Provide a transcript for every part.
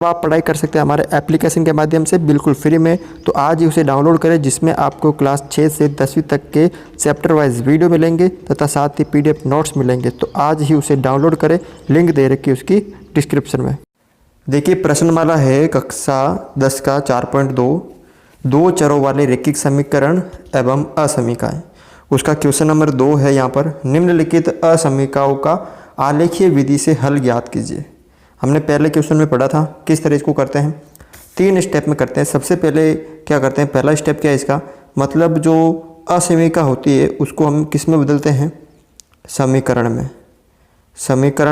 आप पढ़ाई कर सकते हैं हमारे एप्लीकेशन के माध्यम से बिल्कुल फ्री में। तो आज ही उसे डाउनलोड करें, जिसमें आपको क्लास 6 से 10वीं तक के चैप्टर वाइज वीडियो मिलेंगे तथा साथ ही PDF नोट्स मिलेंगे। तो आज ही उसे डाउनलोड करें, लिंक दे रखी है उसकी डिस्क्रिप्शन में। देखिए प्रश्नमाला है कक्षा 10 का 4.2 दो चरों वाले रैखिक समीकरण एवं असमीकाएं। उसका क्वेश्चन नंबर 2 है यहाँ पर, निम्नलिखित असमीकाओं का आलेखीय विधि से हल ज्ञात कीजिए। हमने पहले क्वेश्चन में पढ़ा था किस तरह इसको करते हैं, 3 स्टेप में करते हैं। सबसे पहले क्या करते हैं, पहला स्टेप क्या है इसका, मतलब जो असमीका होती है उसको हम किस में बदलते हैं, समीकरण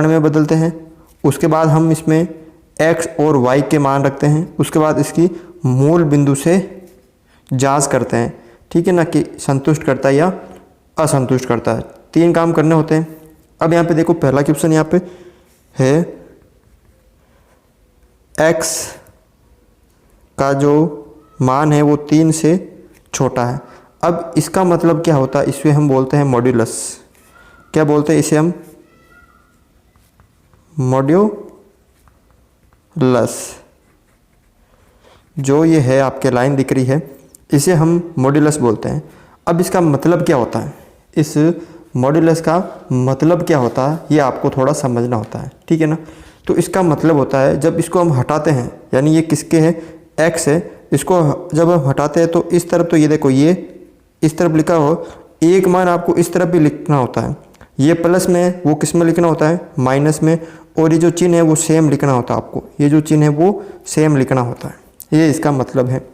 में बदलते हैं। उसके बाद हम इसमें x और y के मान रखते हैं। उसके बाद इसकी मूल बिंदु से जांच करते हैं, ठीक है ना, कि संतुष्ट करता है या असंतुष्ट करता है। 3 काम करने होते हैं। अब यहाँ पे देखो पहला क्वेश्चन यहाँ पे है, x का जो मान है वो 3 से छोटा है। अब इसका मतलब क्या होता है, इसे हम बोलते हैं मॉड्यूलस। क्या बोलते हैं इसे हम, मॉड्यूलस। जो ये है आपके लाइन दिख रही है इसे हम मॉड्यूलस बोलते हैं। अब इसका मतलब क्या होता है, इस मॉड्यूलस का मतलब क्या होता है ये आपको थोड़ा समझना होता है, ठीक है ना। तो इसका मतलब होता है जब इसको हम हटाते हैं, यानी ये किसके है, x है, इसको जब हम हटाते हैं तो इस तरफ, तो ये देखो ये इस तरफ लिखा हो, एक मान आपको इस तरफ भी लिखना होता है। ये प्लस में वो किस में लिखना होता है, माइनस में। और ये जो चिन्ह है वो सेम लिखना होता है आपको, ये जो चिन्ह है वो सेम लिखना होता है। ये इसका मतलब है।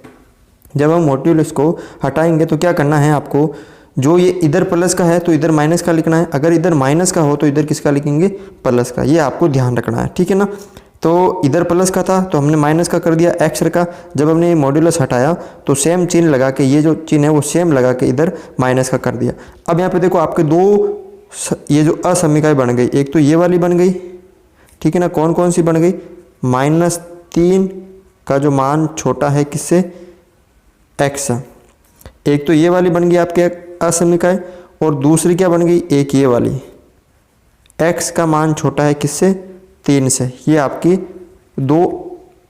जब हम मॉड्यूलस को हटाएंगे तो क्या करना है आपको, जो ये इधर प्लस का है तो इधर माइनस का लिखना है, अगर इधर माइनस का हो तो इधर किसका लिखेंगे, प्लस का। ये आपको ध्यान रखना है, ठीक है ना। तो इधर प्लस का था तो हमने माइनस का कर दिया, x रखा। जब हमने ये मॉड्यूलस हटाया तो सेम चिन्ह लगा के, ये जो चिन्ह है वो सेम लगा के इधर माइनस का कर दिया। अब यहाँ पे देखो आपके दो ये जो असमीकाएं बन गई, एक तो ये वाली बन गई, ठीक है ना। कौन कौन सी बन गई, -3 का जो मान छोटा है किससे, x। एक तो ये वाली बन गई आपके असमीकाएं, और दूसरी क्या बन गई, एक ये वाली, x का मान छोटा है किससे, 3 से। ये आपकी 2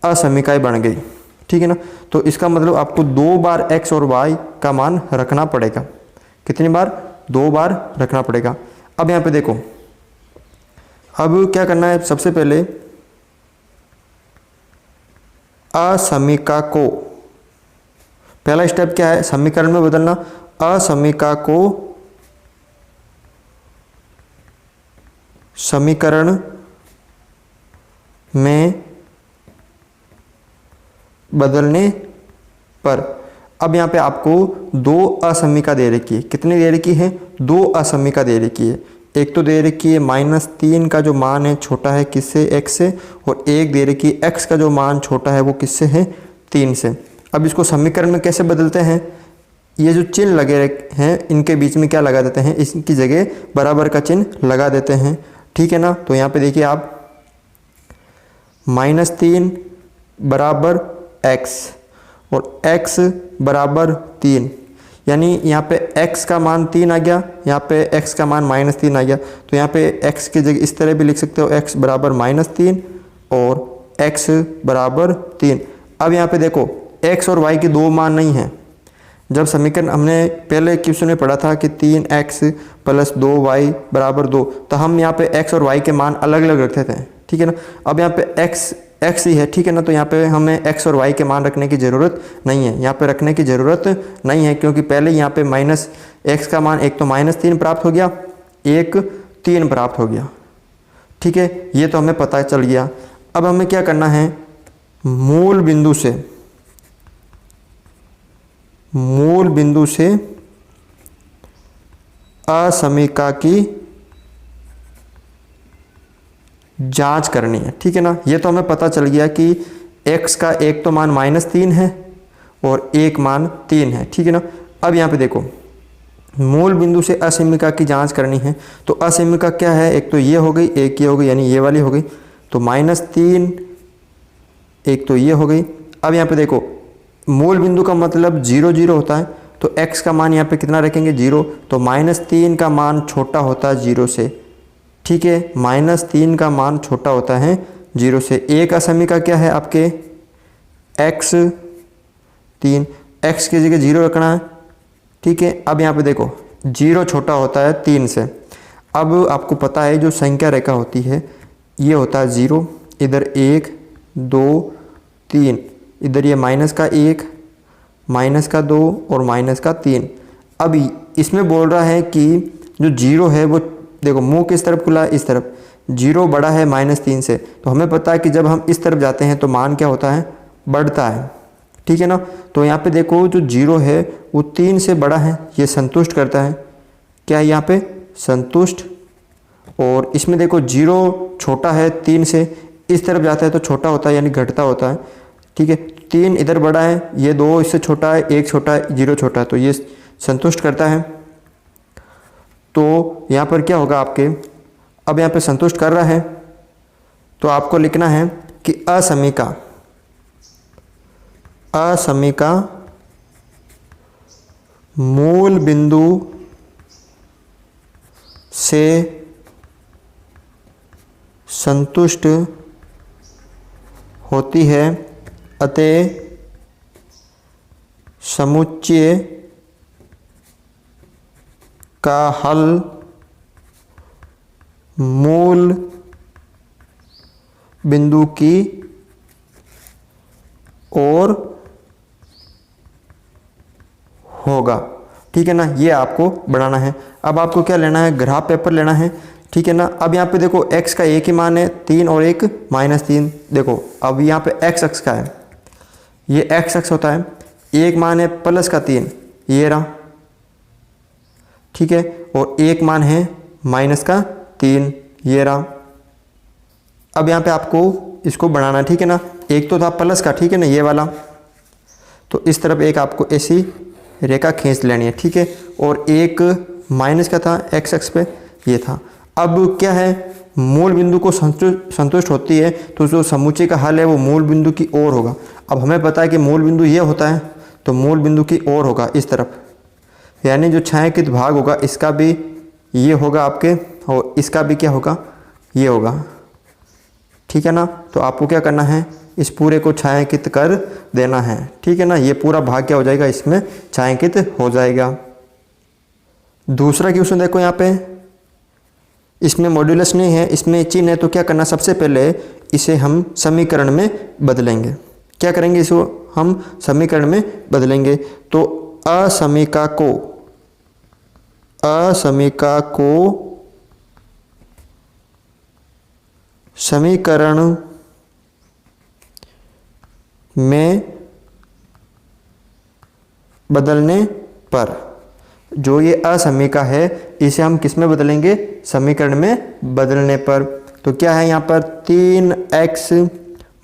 असमीकाएं बन गई, ठीक है ना। तो इसका मतलब आपको 2 बार x और y का मान रखना पड़ेगा। कितनी बार, 2 बार रखना पड़ेगा। अब यहाँ पे देखो, अब क्या करना है, सबसे पहले असमीका को, पहला स्टेप क्या है, समीकरण में बदलना। असमीका को समीकरण में बदलने पर, अब यहाँ पे आपको 2 असमीका दे रखी है। कितनी दे रखी है, 2 असमीका दे रखी है। एक तो दे रखी है -3 का जो मान है छोटा है किससे, x से, और एक दे रखी है x का जो मान छोटा है वो किससे है, 3 से। अब इसको समीकरण में कैसे बदलते हैं, ये जो चिन्ह लगे हैं इनके बीच में क्या लगा देते हैं, इसकी जगह बराबर का चिन्ह लगा देते हैं, ठीक है ना। तो यहाँ पे देखिए आप, -3 बराबर x और x बराबर 3, यानी यहाँ पे x का मान 3 आ गया, यहाँ पे x का मान -3 आ गया। तो यहाँ पे x की जगह इस तरह भी लिख सकते हो, x बराबर -3 और x बराबर 3। अब यहाँ पे देखो x और y के 2 मान नहीं हैं। जब समीकरण हमने पहले क्वेश्चन में पढ़ा था कि 3x + 2y बराबर 2, तो हम यहाँ पे x और y के मान अलग अलग रखते थे, ठीक है ना। अब यहाँ पे x ही है, ठीक है ना। तो यहाँ पे हमें x और y के मान रखने की ज़रूरत नहीं है, यहाँ पे रखने की ज़रूरत नहीं है, क्योंकि पहले यहाँ पे -x का मान एक तो -3 प्राप्त हो गया, एक 3 प्राप्त हो गया, ठीक है। ये तो हमें पता चल गया। अब हमें क्या करना है, मूल बिंदु से असमीका की जांच करनी है, ठीक है ना। ये तो हमें पता चल गया कि x का एक तो मान -3 है और एक मान 3 है, ठीक है ना। अब यहाँ पे देखो, मूल बिंदु से असमीका की जांच करनी है। तो असमीका क्या है, एक तो ये हो गई, एक ये हो गई, यानी ये वाली हो गई। तो -3, एक तो ये हो गई। अब यहाँ पे देखो, मूल बिंदु का मतलब 0 0 होता है, तो x का मान यहाँ पे कितना रखेंगे, 0। तो -3 का मान छोटा होता है 0 से, ठीक है। -3 का मान छोटा होता है 0 से। एक असमीका क्या है आपके x 3, x की जगह 0 रखना है, ठीक है। अब यहाँ पे देखो 0 छोटा होता है 3 से। अब आपको पता है जो संख्या रेखा होती है ये होता है 0, इधर 1 2 3, इधर ये माइनस का 1 माइनस का 2 और माइनस का 3। अब इसमें बोल रहा है कि जो 0 है वो देखो मुंह किस तरफ खुला है, इस तरफ। 0 बड़ा है -3 से, तो हमें पता है कि जब हम इस तरफ जाते हैं तो मान क्या होता है, बढ़ता है, ठीक है ना। तो यहाँ पे देखो जो 0 है वो 3 से बड़ा है, ये संतुष्ट करता है, क्या है यहाँ पे संतुष्ट। और इसमें देखो 0 छोटा है 3 से, इस तरफ जाता है तो छोटा होता है यानी घटता होता है, ठीक है। 3 इधर बड़ा है, ये 2 इससे छोटा है, 1 छोटा है, 0 छोटा है, तो ये संतुष्ट करता है। तो यहाँ पर क्या होगा आपके, अब यहाँ पे संतुष्ट कर रहा है तो आपको लिखना है कि असमीका मूल बिंदु से संतुष्ट होती है, अतः समुच्चय का हल मूल बिंदु की ओर होगा, ठीक है ना। ये आपको बढ़ाना है। अब आपको क्या लेना है, ग्राफ पेपर लेना है, ठीक है ना। अब यहाँ पे देखो x का एक ही मान है 3 और एक -3। देखो अब यहाँ पे x अक्ष का है, ये x अक्ष होता है, एक मान है प्लस का 3, ये रहा, ठीक है। और एक मान है माइनस का 3, ये रहा। अब यहाँ पे आपको इसको बढ़ाना है, ठीक है ना। एक तो था प्लस का, ठीक है ना, ये वाला, तो इस तरफ एक आपको ऐसी रेखा खींच लेनी है, ठीक है। और एक माइनस का था x अक्ष पे, ये था। अब क्या है, मूल बिंदु को संतुष्ट होती है तो जो समुच्चय का हल है वो मूल बिंदु की ओर होगा। अब हमें पता है कि मूल बिंदु ये होता है तो मूल बिंदु की ओर होगा इस तरफ, यानी जो छायांकित भाग होगा इसका भी ये होगा आपके, और इसका भी क्या होगा, ये होगा, ठीक है ना। तो आपको क्या करना है, इस पूरे को छायांकित कर देना है, ठीक है ना। ये पूरा भाग क्या हो जाएगा, इसमें छायांकित हो जाएगा। दूसरा क्वेश्चन देखो यहाँ पे, इसमें मॉड्यूलस नहीं है, इसमें चिन्ह है, तो क्या करना, सबसे पहले इसे हम समीकरण में बदलेंगे। क्या करेंगे, इसको हम समीकरण में बदलेंगे। तो असमीका को समीकरण में बदलने पर जो ये असमीका है इसे हम किस में बदलेंगे, समीकरण में बदलने पर। तो क्या है यहाँ पर 3x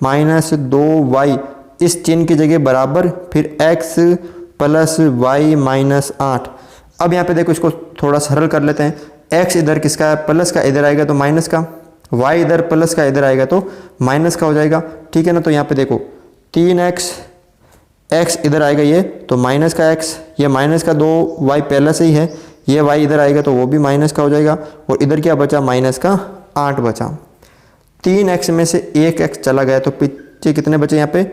- 2y, इस चिन्ह की जगह बराबर, फिर x + y - 8। अब यहाँ पे देखो इसको थोड़ा सरल कर लेते हैं। x इधर किसका है, प्लस का, इधर आएगा तो माइनस का, y इधर प्लस का, इधर आएगा तो माइनस का हो जाएगा, ठीक है ना। तो यहाँ पे देखो 3x, x इधर आएगा ये तो माइनस का x, ये माइनस का 2y पहले से ही है, ये y इधर आएगा तो वो भी माइनस का हो जाएगा, और इधर क्या बचा, माइनस का 8 बचा। 3x में से 1x चला गया तो पीछे कितने बचे यहाँ पे,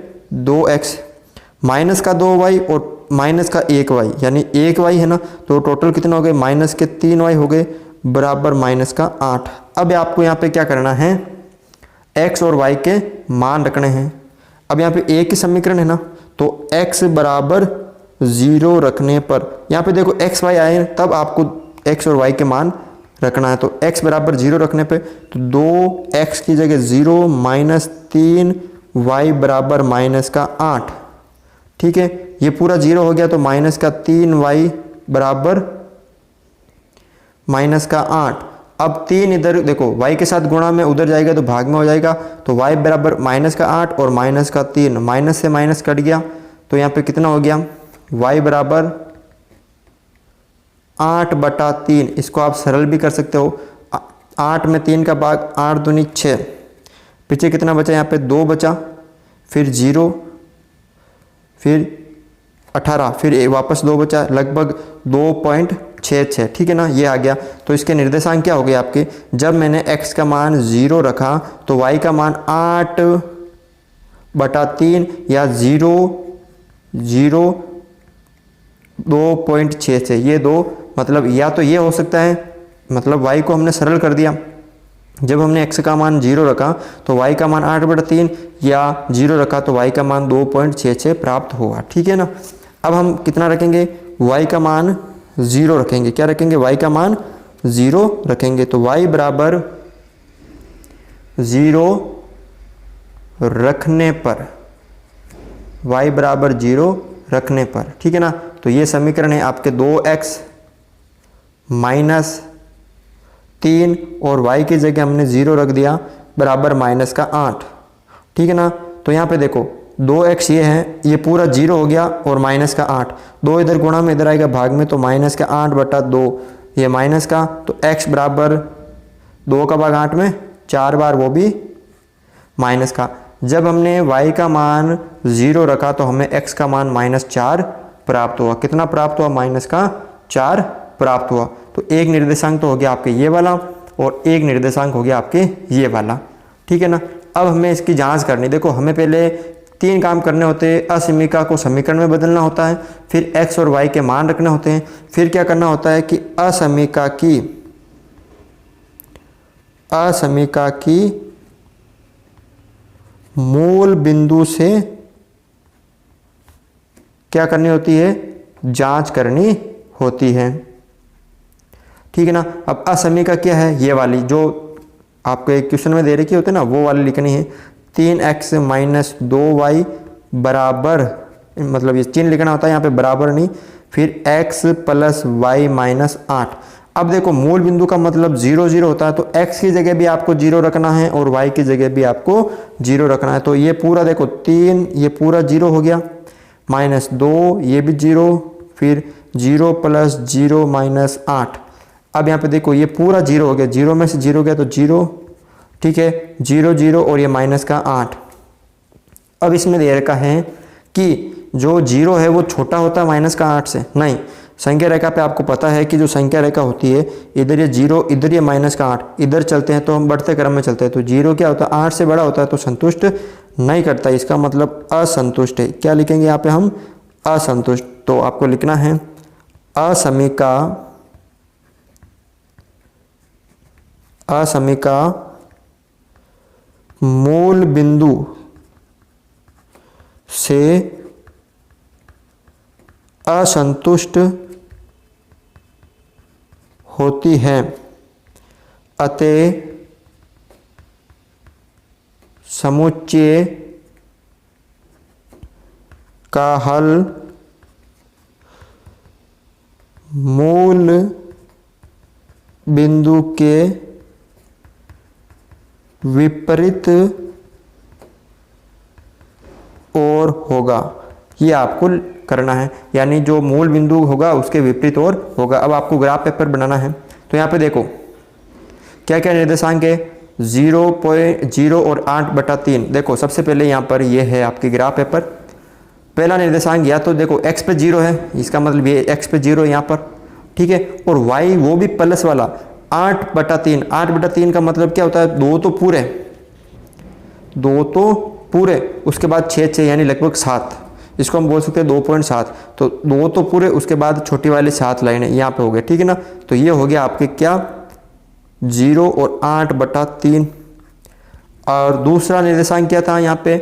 2x, माइनस का 2y और माइनस का 1y, यानी 1y है ना, तो टोटल कितना हो गए, माइनस के 3y हो गए, बराबर माइनस का 8। अब आपको यहाँ पे क्या करना है, x और y के मान रखने हैं। अब यहाँ पे एक ही समीकरण है ना, तो x बराबर 0 रखने पर, यहाँ पे देखो x y आए तब आपको x और y के मान रखना है। तो x बराबर 0 रखने पे तो 2x की जगह 0 - 3y बराबर माइनस का 8, ठीक है। ये पूरा 0 हो गया तो माइनस का 3y बराबर माइनस का 8। अब 3 इधर देखो y के साथ गुणा में उधर जाएगा तो भाग में हो जाएगा, तो y बराबर माइनस का 8 और माइनस का 3, माइनस से माइनस कट गया तो यहाँ पे कितना हो गया, y बराबर 8/3। इसको आप सरल भी कर सकते हो, 8 में 3 का भाग, 8 दूनी 6, पीछे कितना बचा, यहाँ पे 2 बचा, फिर 0, फिर 18, फिर वापस 2 बचा, लगभग 2.4 6 ठीक है ना, ये आ गया। तो इसके निर्देशांक क्या हो गए आपके, जब मैंने x का मान 0 रखा तो y का मान 8/3 या 2.6 ये दो, मतलब या तो ये हो सकता है, मतलब y को हमने सरल कर दिया, जब हमने x का मान 0 रखा तो y का मान 8/3 या 0 रखा तो y का मान 2.66 प्राप्त होगा, ठीक है ना। अब हम कितना रखेंगे, y का मान 0 रखेंगे, क्या रखेंगे, y का मान 0 रखेंगे। तो y बराबर 0 रखने पर, y बराबर 0 रखने पर, ठीक है ना। तो ये समीकरण है आपके 2x -3 और y की जगह हमने 0 रख दिया बराबर -8, ठीक है ना। तो यहाँ पे देखो 2x ये है, ये पूरा 0 हो गया और -8, 2 इधर गुणा में इधर आएगा भाग में, तो -8/2 ये माइनस का, तो x बराबर 2 का भाग 8 में 4 बार, वो भी माइनस का। जब हमने y का मान 0 रखा तो हमें x का मान -4 प्राप्त हुआ। कितना प्राप्त हुआ, -4 प्राप्त हुआ। तो एक निर्देशांक तो हो गया आपके ये वाला और एक निर्देशांक हो गया आपके ये वाला, ठीक है ना। अब हमें इसकी जांच करनी, देखो हमें पहले 3 काम करने होते हैं। असमीका को समीकरण में बदलना होता है, फिर x और y के मान रखने होते हैं, फिर क्या करना होता है कि असमीका की मूल बिंदु से क्या करनी होती है, जांच करनी होती है, ठीक है ना। अब असमीका क्या है, ये वाली जो आपको एक क्वेश्चन में दे रखी होती है ना, वो वाली लिखनी है। 3x - 2y बराबर, मतलब ये चिन्ह लिखना होता है यहाँ पे, बराबर नहीं, फिर x + y - 8। अब देखो मूल बिंदु का मतलब 0 0 होता है, तो x की जगह भी आपको 0 रखना है और y की जगह भी आपको 0 रखना है। तो ये पूरा देखो 3, ये पूरा 0 हो गया, -2 ये भी 0, फिर 0 + 0 - 8। अब यहाँ पे देखो ये पूरा 0 हो गया, 0 में से 0 गया तो 0, ठीक है, 0 0 और ये -8। अब इसमें दे रखा है कि जो 0 है वो छोटा होता है -8 से, नहीं, संख्या रेखा पे आपको पता है कि जो संख्या रेखा होती है, इधर ये 0, इधर ये -8, इधर चलते हैं तो हम बढ़ते क्रम में चलते हैं, तो 0 क्या होता है, 8 से बड़ा होता है तो संतुष्ट नहीं करता, इसका मतलब असंतुष्ट है। क्या लिखेंगे यहाँ पे हम, असंतुष्ट। तो आपको लिखना है असमीका मूल बिंदु से असंतुष्ट होती है, अतः समुच्चय का हल मूल बिंदु के विपरीत और होगा। ये आपको करना है, यानी जो मूल बिंदु होगा उसके विपरीत और होगा। अब आपको ग्राफ पेपर बनाना है, तो यहाँ पे देखो क्या क्या निर्देशांक है, 0.0 और 8/3। देखो सबसे पहले यहाँ पर ये है आपकी ग्राफ पेपर, पहला निर्देशांक या तो देखो x पे 0 है, इसका मतलब ये x पे 0 है यहाँ पर, ठीक है, और y वो भी प्लस वाला 8/3। 8/3 का मतलब क्या होता है, 2 तो पूरे, उसके बाद 6 यानी लगभग 7, इसको हम बोल सकते हैं 2.7। तो 2 तो पूरे, उसके बाद छोटी वाली 7 लाइनें यहाँ पे हो गए, ठीक है ना। तो ये हो गया आपके क्या, 0 और 8/3। और दूसरा निर्देशांक क्या था यहाँ पे,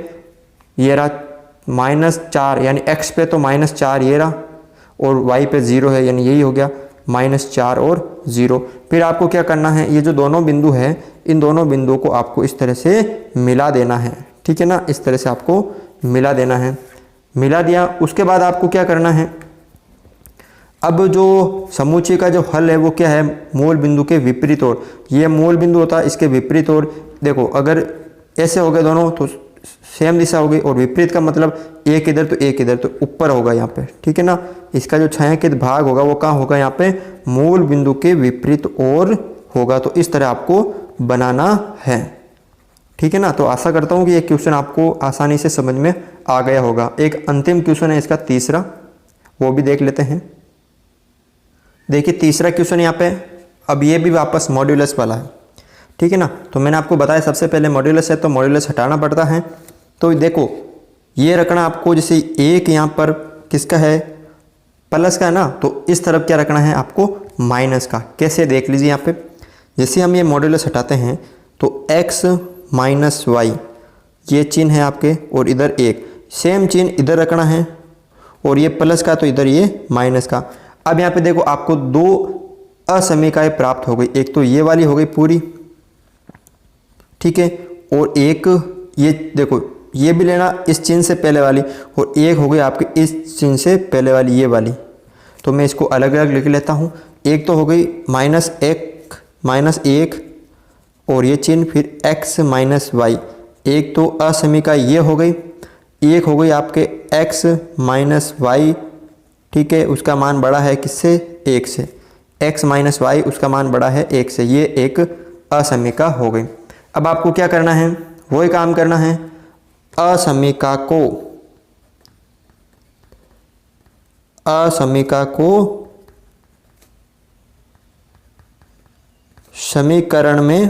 ये रहा -4, यानी x पे तो -4 ये रहा, और y पे 0 है, यानी यही हो गया -4 और 0। फिर आपको क्या करना है, ये जो दोनों बिंदु है, इन दोनों बिंदुओं को आपको इस तरह से मिला देना है, ठीक है ना, इस तरह से आपको मिला देना है। मिला दिया, उसके बाद आपको क्या करना है, अब जो समुच्चय का जो हल है वो क्या है, मूल बिंदु के विपरीत ओर। ये मूल बिंदु होता है, इसके विपरीत ओर। देखो अगर ऐसे हो गए दोनों तो सेम दिशा हो गई, और विपरीत का मतलब एक इधर तो एक इधर, तो ऊपर होगा यहाँ पे, ठीक है ना। इसका जो छायांकित भाग होगा वो कहाँ होगा, यहाँ पे मूल बिंदु के विपरीत ओर होगा। तो इस तरह आपको बनाना है, ठीक है ना। तो आशा करता हूँ कि ये क्वेश्चन आपको आसानी से समझ में आ गया होगा। एक अंतिम क्वेश्चन है इसका तीसरा, वो भी देख लेते हैं। देखिए तीसरा क्वेश्चन यहाँ पे, अब ये भी वापस मॉड्यूलस वाला है, ठीक है ना। तो मैंने आपको बताया सबसे पहले मॉड्यूलस है तो मॉड्यूलस हटाना पड़ता है। तो देखो ये रखना आपको, जैसे एक यहाँ पर किसका है, प्लस का है ना, तो इस तरफ क्या रखना है आपको, माइनस का। कैसे देख लीजिए यहाँ पे, जैसे हम ये मॉड्यूलस हटाते हैं तो x माइनस वाई ये चिन्ह है आपके, और इधर एक सेम चिन्ह इधर रखना है, और ये प्लस का तो इधर ये माइनस का। अब यहाँ पे देखो आपको दो असमीकाएं प्राप्त हो गई, एक तो ये वाली हो गई पूरी, ठीक है, और एक ये देखो ये भी लेना इस चिन्ह से पहले वाली, और एक हो गई आपके इस चिन्ह से पहले वाली ये वाली। तो मैं इसको अलग अलग लिख लेता हूँ। एक तो हो गई माइनस एक और ये चिन्ह, फिर x माइनस वाई, एक तो असमीका ये हो गई, एक हो गई आपके x माइनस वाई, ठीक है, उसका मान बड़ा है किससे, एक से, x माइनस वाई उसका मान बड़ा है एक से, ये एक असमीका हो गई। अब आपको क्या करना है, वही काम करना है, असमीका को समीकरण में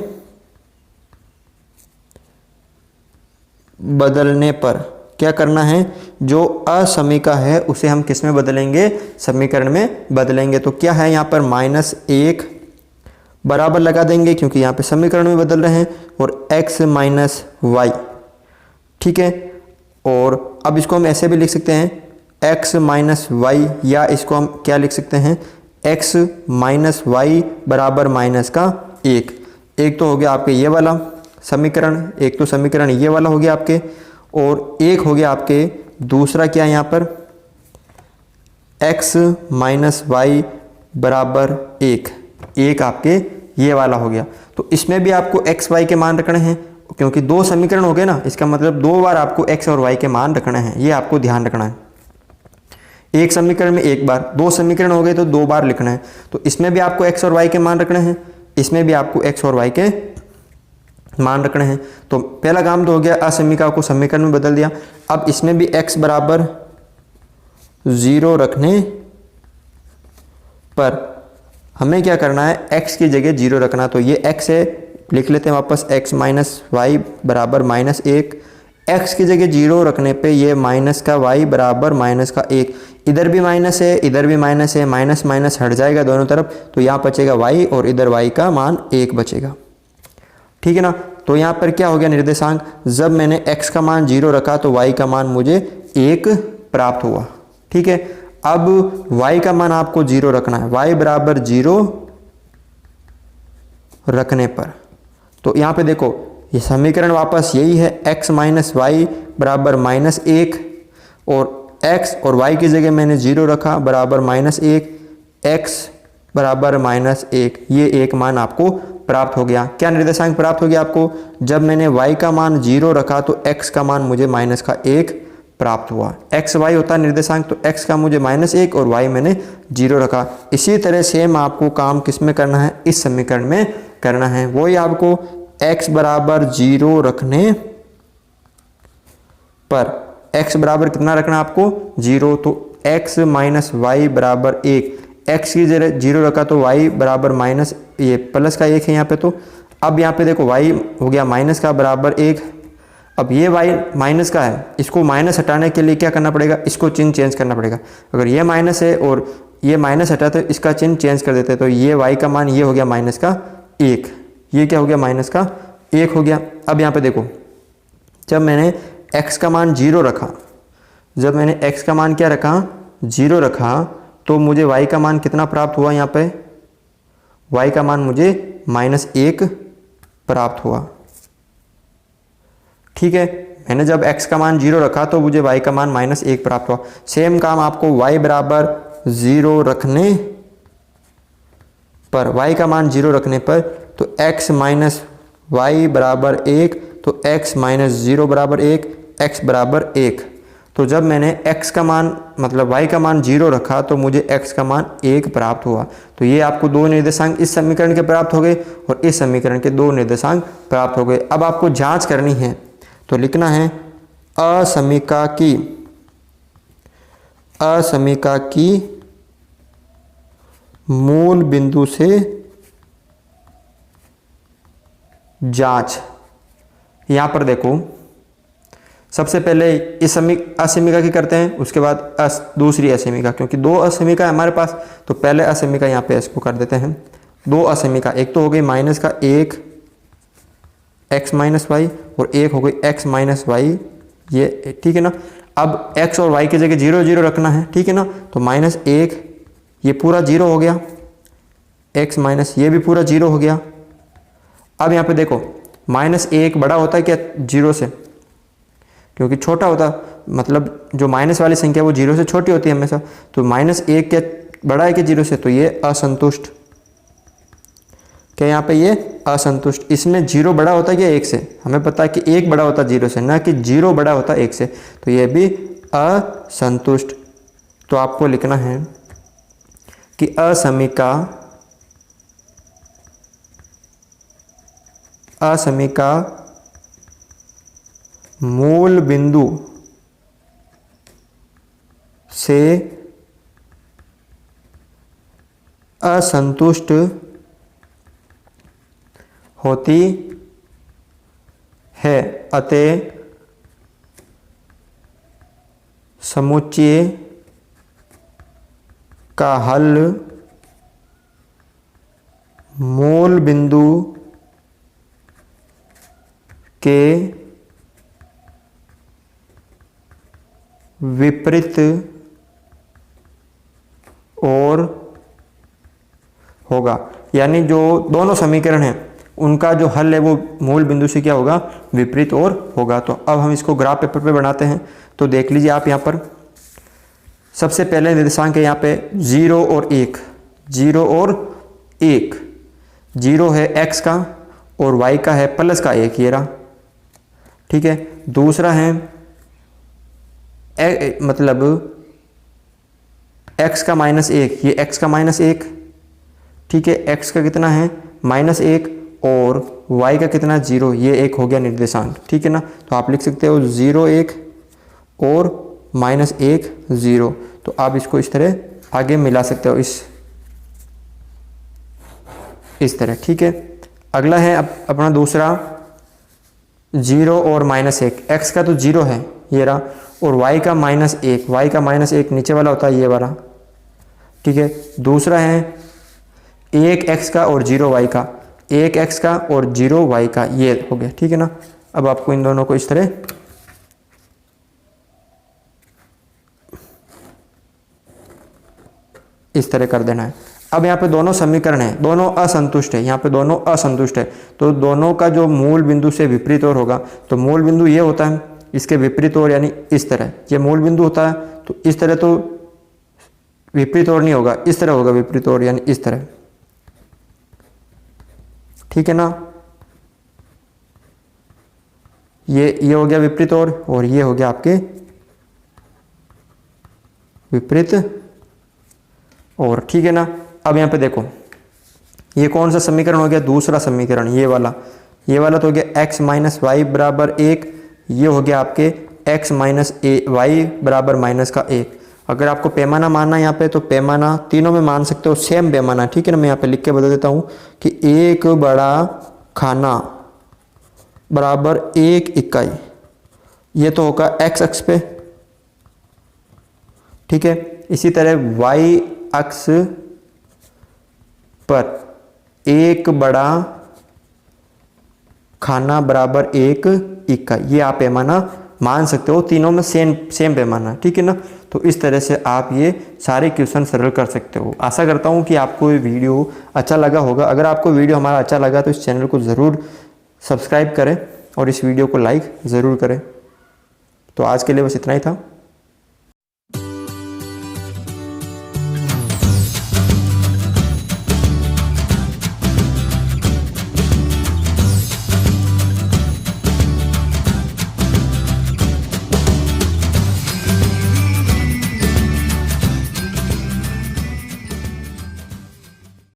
बदलने पर क्या करना है, जो असमीका है उसे हम किस में बदलेंगे, समीकरण में बदलेंगे। तो क्या है यहाँ पर, -1 बराबर लगा देंगे क्योंकि यहाँ पे समीकरण में बदल रहे हैं, और x माइनस वाई, ठीक है। और अब इसको हम ऐसे भी लिख सकते हैं x माइनस वाई, या इसको हम क्या लिख सकते हैं, x माइनस वाई बराबर माइनस का एक तो हो गया आपके ये वाला समीकरण, एक तो समीकरण ये वाला हो गया आपके, और एक हो गया आपके दूसरा क्या है यहाँ पर, x माइनस वाई बराबर एक आपके ये वाला हो गया। तो इसमें भी आपको x y के मान रखने हैं, क्योंकि दो समीकरण हो गए ना, इसका मतलब दो बार आपको x और y के मान रखने हैं, ये आपको ध्यान रखना है। एक समीकरण में एक बार, दो समीकरण हो गए तो दो बार लिखना है। तो इसमें भी आपको x और y के मान रखने हैं, इसमें भी आपको x और y के मान रखने हैं। तो पहला काम तो हो गया, असमीका को समीकरण में बदल दिया। अब इसमें भी x बराबर 0 रखने पर हमें क्या करना है, x की जगह 0 रखना। तो ये x है, लिख लेते हैं वापस, x माइनस वाई बराबर -1। x की जगह 0 रखने पे ये माइनस का y बराबर -1। इधर भी माइनस है, इधर भी माइनस है, माइनस माइनस हट जाएगा दोनों तरफ, तो यहाँ बचेगा y और इधर y का मान 1 बचेगा, ठीक है ना। तो यहाँ पर क्या हो गया निर्देशांक, जब मैंने x का मान 0 रखा तो y का मान मुझे 1 प्राप्त हुआ, ठीक है। अब y का मान आपको 0 रखना है, y बराबर 0 रखने पर, तो यहाँ पे देखो ये समीकरण वापस यही है, x माइनस वाई बराबर -1, और x और y की जगह मैंने 0 रखा बराबर -1, x बराबर -1, ये एक मान आपको प्राप्त हो गया। क्या निर्देशांक प्राप्त हो गया आपको, जब मैंने y का मान 0 रखा तो x का मान मुझे -1 प्राप्त हुआ। x y होता है निर्देशांक, तो x का मुझे -1 और y मैंने 0 रखा। इसी तरह सेम आपको काम किस में करना है, इस समीकरण में करना है। वही आपको x बराबर 0 रखने पर, x बराबर कितना रखना आपको 0, तो x माइनस वाई बराबर 1, x की जगह 0 रखा तो y बराबर माइनस ये प्लस का 1 है यहाँ पे। तो अब यहाँ पे देखो y हो गया माइनस का बराबर 1। अब ये y माइनस का है, इसको माइनस हटाने के लिए क्या करना पड़ेगा, इसको चिन्ह चेंज करना पड़ेगा। अगर ये माइनस है और ये माइनस हटा तो इसका चिन्ह चेंज कर देते हैं, तो ये y का मान ये हो गया माइनस का 1, ये क्या हो गया माइनस का 1 हो गया। अब यहाँ पे देखो, जब मैंने x का मान 0 रखा, जब मैंने x का मान क्या रखा 0 रखा, तो मुझे y का मान कितना प्राप्त हुआ, यहाँ पे y का मान मुझे -1 प्राप्त हुआ, ठीक है। मैंने जब x का मान 0 रखा तो मुझे y का मान -1 प्राप्त हुआ। सेम काम आपको y बराबर 0 रखने पर, y का मान 0 रखने पर, तो x माइनस वाई बराबर 1, तो x माइनस 0 बराबर 1, x बराबर 1। तो जब मैंने x का मान मतलब y का मान 0 रखा तो मुझे x का मान 1 प्राप्त हुआ। तो ये आपको दो निर्देशांक इस समीकरण के प्राप्त हो गए और इस समीकरण के दो निर्देशांक प्राप्त हो गए। अब आपको जांच करनी है, तो लिखना है असमीका की मूल बिंदु से जांच। यहां पर देखो, सबसे पहले इस असमीका की करते हैं, उसके बाद दूसरी असमीका, क्योंकि दो असमीका है हमारे पास, तो पहले असमीका यहाँ पे इसको कर देते हैं। दो असमीका, एक तो हो गई माइनस का एक x माइनस वाई और एक हो गई x माइनस वाई, ये ठीक है ना। अब x और y की जगह 0 0 रखना है, ठीक है ना। तो माइनस एक, ये पूरा 0 हो गया, x माइनस ये भी पूरा 0 हो गया। अब यहाँ पे देखो, माइनस एक बड़ा होता है क्या 0 से, क्योंकि छोटा होता, मतलब जो माइनस वाली संख्या वो 0 से छोटी होती है हमेशा। तो माइनस एक क्या बड़ा है कि 0 से, तो ये असंतुष्ट, क्या यहाँ पे ये असंतुष्ट। इसमें 0 बड़ा होता है क्या 1 से, हमें पता है कि 1 बड़ा होता है 0 से, ना कि 0 बड़ा होता है 1 से, तो ये भी असंतुष्ट। तो आपको लिखना है कि असमीका मूल बिंदु से असंतुष्ट होती है, अतः समुच्चय का हल मूल बिंदु के विपरीत और होगा। यानी जो दोनों समीकरण हैं उनका जो हल है वो मूल बिंदु से क्या होगा, विपरीत और होगा। तो अब हम इसको ग्राफ पेपर पे बनाते हैं। तो देख लीजिए आप यहाँ पर, सबसे पहले निर्देशांक है यहाँ पे 0 और 1, 0 और 1, 0 है x का और y का है प्लस का 1, ये रहा, ठीक है। दूसरा है मतलब x का माइनस 1, ये x का माइनस 1, ठीक है। x का कितना है माइनस 1 और y का कितना 0, ये 1 हो गया निर्देशांक, ठीक है ना। तो आप लिख सकते हो 0 1 और माइनस 1 0। तो आप इसको इस तरह आगे मिला सकते हो, इस तरह, ठीक है। अगला है अपना दूसरा 0 और माइनस 1, x का तो 0 है ये रहा, और y का माइनस 1, y का माइनस 1 नीचे वाला होता है ये वाला, ठीक है। दूसरा है 1 x का और 0 y का, 1 x का और 0 y का, ये हो गया, ठीक है ना। अब आपको इन दोनों को इस तरह कर देना है। अब यहाँ पे दोनों समीकरण है, दोनों असंतुष्ट है, यहाँ पे दोनों असंतुष्ट है, तो दोनों का जो मूल बिंदु से विपरीत और होगा, तो मूल बिंदु ये होता है, इसके विपरीत और यानी इस तरह, ये मूल बिंदु होता है, तो इस तरह तो विपरीत और नहीं होगा, इस तरह होगा विपरीत और, यानी इस तरह, ठीक है ना। ये हो गया विपरीत और ये हो गया आपके विपरीत और, ठीक है ना। अब यहाँ पे देखो, ये कौन सा समीकरण हो गया, दूसरा समीकरण, ये वाला तो हो गया x माइनस वाई बराबर 1, ये हो गया आपके x माइनस वाई बराबर माइनस का 1। अगर आपको पैमाना मानना है यहाँ पे, तो पैमाना तीनों में मान सकते हो, सेम पैमाना, ठीक है ना। मैं यहाँ पे लिख के बता देता हूँ कि 1 बड़ा खाना बराबर 1 इकाई, ये तो होगा x अक्ष पे, ठीक है। इसी तरह y अक्ष पर 1 बड़ा खाना बराबर 1 इकाई, ये आप पैमाना मान सकते हो, तीनों में सेम पैमाना, ठीक है ना। तो इस तरह से आप ये सारे क्वेश्चन सरल कर सकते हो। आशा करता हूँ कि आपको ये वीडियो अच्छा लगा होगा। अगर आपको वीडियो हमारा अच्छा लगा तो इस चैनल को ज़रूर सब्सक्राइब करें और इस वीडियो को लाइक ज़रूर करें। तो आज के लिए बस इतना ही था।